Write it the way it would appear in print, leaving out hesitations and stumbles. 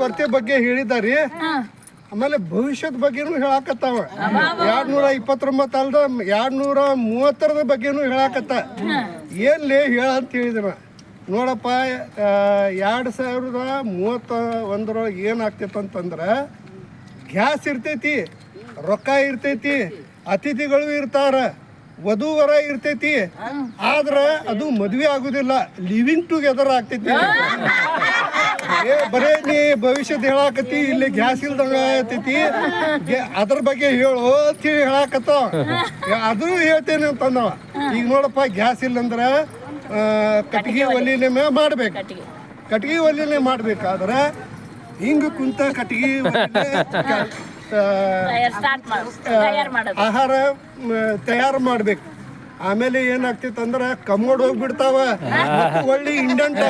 ಕೊರತೆ ಬಗ್ಗೆ ಹೇಳಿದಾರಿ. ಆಮೇಲೆ ಭವಿಷ್ಯದ ಬಗ್ಗೆನೂ ಹೇಳಾಕತ್ತಾವ. 229 ಅಲ್ದ 230ರದ ಬಗ್ಗೆನೂ ಹೇಳಾಕತ್ತ. ಏನ್ಲೇ ಹೇಳ ಅಂತ ಹೇಳಿದ್ರ ನೋಡಪ್ಪ. 2031 ಏನಾಗ್ತೈತೆ ಅಂತಂದ್ರೆ ಗ್ಯಾಸ್ ಇರ್ತೈತಿ, ರೊಕ್ಕ ಇರ್ತೈತಿ, ಅತಿಥಿಗಳು ಇರ್ತಾರ, ವಧುವರ ಇರ್ತೈತಿ. ಆದ್ರೆ ಅದು ಮದ್ವೆ ಆಗುದಿಲ್ಲ, ಲಿವಿಂಗ್ ಟುಗೆದರ್ ಆಗ್ತೈತಿ. ಬರೇ ನೀ ಭವಿಷ್ಯದ ಹೇಳಾಕತಿ, ಇಲ್ಲಿ ಗ್ಯಾಸ್ ಇಲ್ದಂಗ ಆಗ್ತೈತಿ, ಅದ್ರ ಬಗ್ಗೆ ಹೇಳು ಅಂತ ಹೇಳಾಕತ್ತಾವ. ಅದು ಹೇಳ್ತೇನೆ ಅಂತಂದವ. ಈಗ ನೋಡಪ್ಪ, ಗ್ಯಾಸ್ ಇಲ್ಲಂದ್ರೆ ಕಟ್ಟಿಗೆ ಒಲಿನೇ ಮಾಡ್ಬೇಕು. ಕಟ್ಟಿಗೆ ಒಲಿನೇ ಮಾಡ್ಬೇಕಾದ್ರೆ ಹಿಂಗ ಕುಂತ ಕಟ್ಟಿಗೆ ಆಹಾರ ತಯಾರು ಮಾಡ್ಬೇಕು. ಆಮೇಲೆ ಏನಾಗ್ತೈತೆ ಅಂದ್ರೆ ಕಮ್ಮೋಡ್ ಹೋಗ್ಬಿಡ್ತಾವ, ಒಳ್ಳೆ ಇಂಡಂಟ್